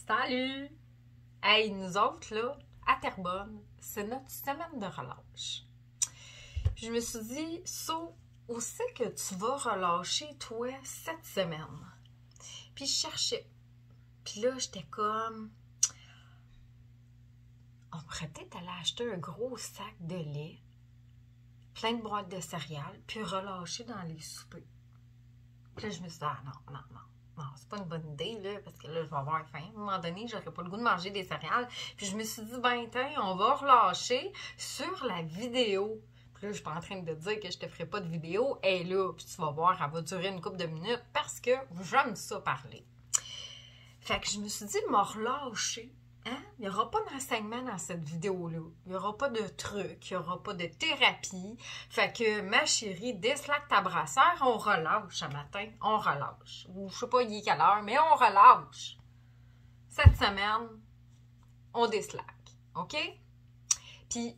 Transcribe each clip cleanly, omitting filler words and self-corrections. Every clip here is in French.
Salut! Hey, nous autres, là, à Terrebonne, c'est notre semaine de relâche. Puis je me suis dit, où c'est que tu vas relâcher, toi, cette semaine? Puis je cherchais. Puis là, j'étais comme... On pourrait peut-être aller acheter un gros sac de lait, plein de boîtes de céréales, puis relâcher dans les soupers. Puis là, je me suis dit, ah non, c'est pas une bonne idée, là, parce que là, je vais avoir faim. À un moment donné, j'aurais pas le goût de manger des céréales. Puis je me suis dit, ben, tiens, on va relâcher sur la vidéo. Puis là, je suis pas en train de te dire que je te ferai pas de vidéo. Elle est là, puis tu vas voir, elle va durer une couple de minutes parce que j'aime ça parler. Fait que je me suis dit, me relâcher. Hein? Il n'y aura pas d'enseignement dans cette vidéo-là. Il n'y aura pas de trucs, il n'y aura pas de thérapie. Fait que, ma chérie, déslaque ta brassière, on relâche ce matin. On relâche. Ou je sais pas il est quelle heure, mais on relâche. Cette semaine, on déslaque. OK? Puis,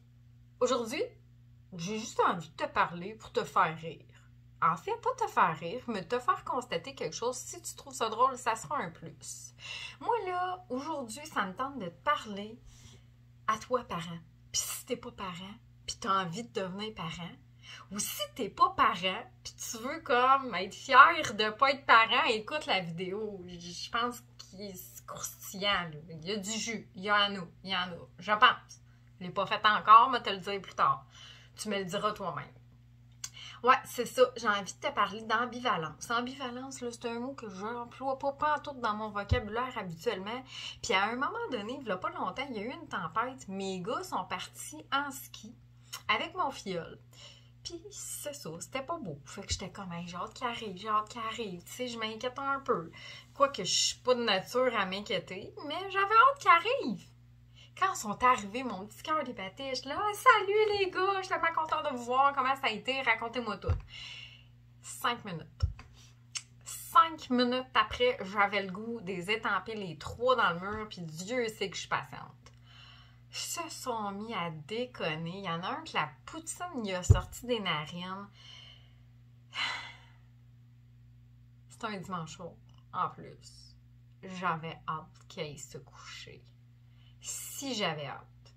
aujourd'hui, j'ai juste envie de te parler pour te faire rire. En fait, pas te faire rire, mais te faire constater quelque chose. Si tu trouves ça drôle, ça sera un plus. Moi, là, aujourd'hui, ça me tente de te parler à toi, parent. Puis si t'es pas parent, puis t'as envie de devenir parent, ou si t'es pas parent, puis tu veux comme être fier de pas être parent, écoute la vidéo. Je pense qu'il est croustillant, là. Il y a du jus. Il y en a. Je pense. Je l'ai pas fait encore, mais te le dire plus tard. Tu me le diras toi-même. Ouais, c'est ça. J'ai envie de te parler d'ambivalence. Ambivalence, là, c'est un mot que je n'emploie pas pantoute dans mon vocabulaire habituellement. Puis à un moment donné, il n'y a pas longtemps, il y a eu une tempête. Mes gars sont partis en ski avec mon filleul. Puis c'est ça, c'était pas beau. Fait que j'étais comme, hey, j'ai hâte qu'il arrive. Tu sais, je m'inquiète un peu. Quoique je suis pas de nature à m'inquiéter, mais j'avais hâte qu'il arrive. Quand ils sont arrivés, mon petit cœur débattait, je suis là, « Salut les gars, je suis tellement contente de vous voir, comment ça a été, racontez-moi tout. » 5 minutes. 5 minutes après, j'avais le goût des étamper les trois dans le mur, puis Dieu sait que je suis patiente. Ils se sont mis à déconner. Il y en a un que la poutine il a sorti des narines. C'est un dimanche soir, en plus. J'avais hâte qu'il aille se coucher. Si j'avais hâte.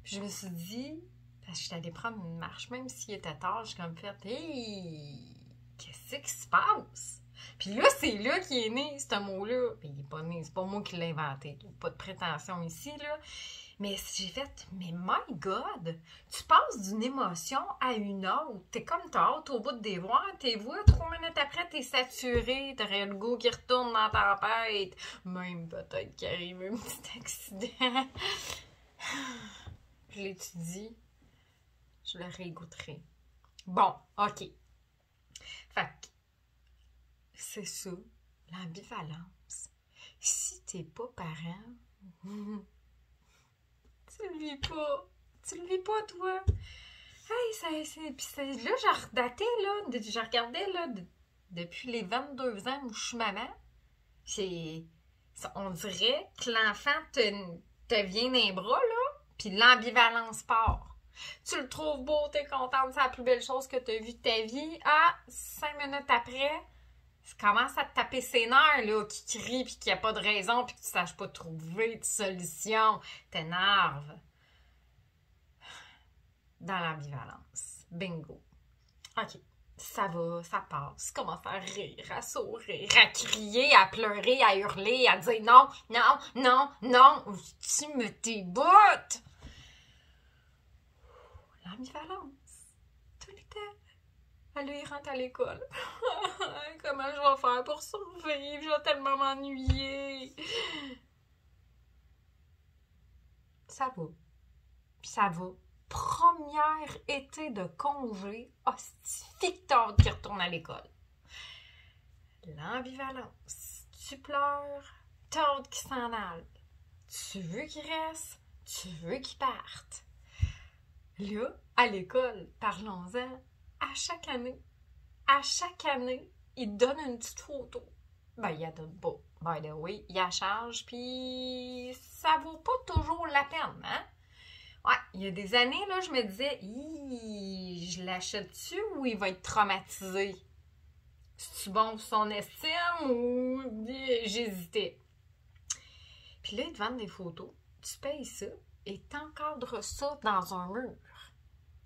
Puis je me suis dit, parce que j'étais allée prendre une marche, même s'il était tard, j'ai comme fait, hey, qu'est-ce qui se passe? Puis là, c'est là qu'il est né, ce mot-là. Puis il est pas né, c'est pas moi qui l'ai inventé. Pas de prétention ici, là. Mais j'ai fait, mais my God, tu passes d'une émotion à une autre. T'es comme t'as hâte au bout de des voix, t'es voix, 3 minutes après, t'es saturé, t'aurais le goût qui retourne dans ta tête. Même peut-être qu'il arrive un petit accident. Je l'étudie, je le réécouterai. Bon, OK. Fait que, c'est ça, l'ambivalence. Si t'es pas parent... Tu le vis pas. Tu le vis pas, toi. Hey, puis là, je redatais, là. Je regardais, là, depuis les 22 ans où je suis maman. On dirait que l'enfant te vient d'un bras, là, puis l'ambivalence part. Tu le trouves beau, t'es contente, c'est la plus belle chose que t'as vue de ta vie. Ah, 5 minutes après... Ça commence à te taper ses nerfs, là, qui crie, puis qu'il n'y a pas de raison, puis que tu ne saches pas trouver de solution. T'énerve. Dans l'ambivalence. Bingo. OK. Ça va, ça passe. Commence à rire, à sourire, à crier, à pleurer, à hurler, à dire non, tu me déboutes. L'ambivalence. Tout le temps. Elle il rentre à l'école. Comment je vais faire pour survivre? Je vais tellement m'ennuyer. Ça va. Puis ça va. Première été de congé. Hostifie que t'as hâte qu'il retourne à l'école. L'ambivalence. Tu pleures. T'as hâte qu'il s'en aille. Tu veux qu'il reste. Tu veux qu'il parte. Là, à l'école, parlons-en. À chaque année, il te donne une petite photo. Ben, il la donne pas. By the way, il la charge, puis ça vaut pas toujours la peine, hein? Ouais, il y a des années, là, je me disais, je l'achète-tu ou il va être traumatisé? C'est-tu bon pour son estime ou j'hésitais? Puis là, ils te vendent des photos, tu payes ça et t'encadres ça dans un mur.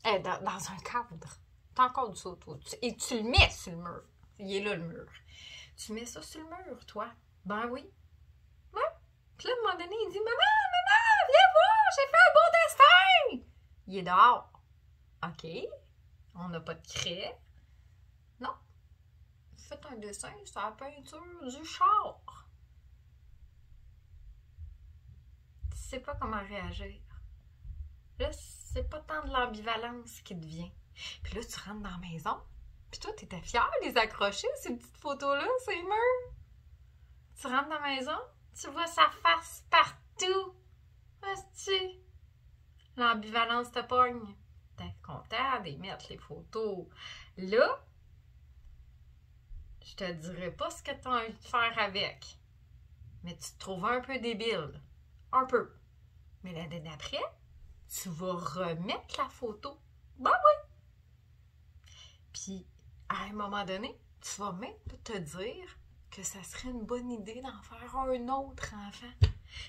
Dans un cadre. T'encadres ça, toi. Et tu le mets sur le mur. Il est là, le mur. Tu mets ça sur le mur, toi. Ben oui. Ouais. Puis là, à un moment donné, il dit, maman, viens voir, j'ai fait un beau dessin. Il est dehors. OK. On n'a pas de craie. Non. Faites un dessin sur la peinture du char. Tu sais pas comment réagir. Là, c'est pas tant de l'ambivalence qui te vient. Puis là, tu rentres dans la maison. Puis toi, t'étais fière de les accrocher, ces petites photos-là, ces murs. Tu rentres dans la maison, tu vois sa face partout. Asti. L'ambivalence te pogne. T'es content d'y mettre les photos. Là, je te dirais pas ce que t'as envie de faire avec. Mais tu te trouves un peu débile. Un peu. Mais l'année d'après, tu vas remettre la photo. Ben oui! Puis, à un moment donné, tu vas même te dire que ça serait une bonne idée d'en faire un autre enfant.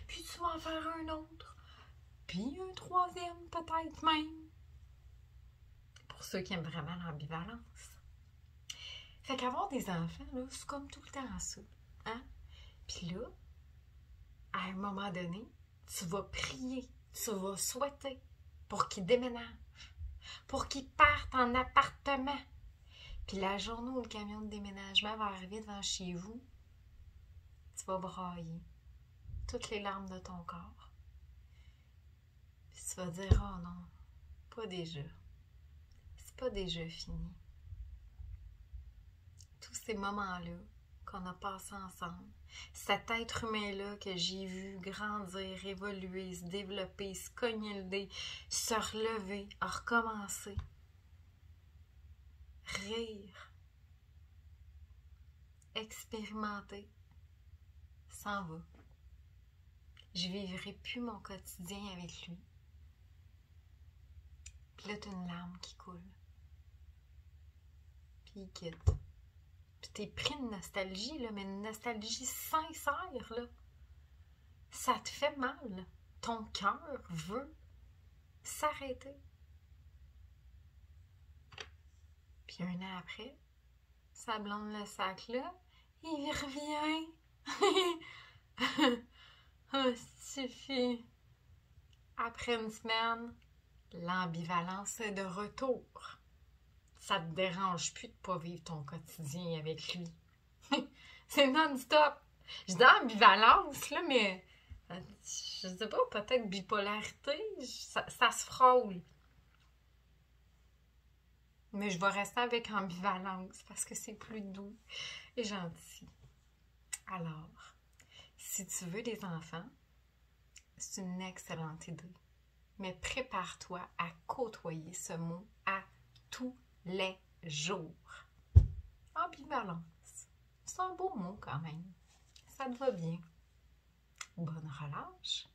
Puis tu vas en faire un autre. Puis un troisième, peut-être même. Pour ceux qui aiment vraiment l'ambivalence. Fait qu'avoir des enfants, là, c'est comme tout le temps ça. Hein? Puis là, à un moment donné, tu vas prier, tu vas souhaiter pour qu'ils déménagent, pour qu'ils partent en appartement. Puis la journée où le camion de déménagement va arriver devant chez vous, tu vas brailler toutes les larmes de ton corps. Puis tu vas dire, oh non, pas déjà. C'est pas déjà fini. Tous ces moments-là qu'on a passés ensemble, cet être humain-là que j'ai vu grandir, évoluer, se développer, se cogner le dé, se relever, recommencer, rire, expérimenter, s'en va. Je vivrai plus mon quotidien avec lui. Puis là, t'as une larme qui coule. Puis il quitte. Puis t'es pris de nostalgie, là, mais une nostalgie sincère, là. Ça te fait mal. Ton cœur veut s'arrêter. Puis un an après, sa blonde le sac, là, il revient. Oh, suffit. Après une semaine, l'ambivalence est de retour. Ça te dérange plus de pas vivre ton quotidien avec lui. C'est non-stop. Je dis ambivalence, là, mais je sais pas, peut-être bipolarité, ça se frôle. Mais je vais rester avec ambivalence parce que c'est plus doux et gentil. Alors, si tu veux des enfants, c'est une excellente idée. Mais prépare-toi à côtoyer ce mot à tous les jours. Ambivalence. C'est un beau mot quand même. Ça te va bien. Bonne relâche.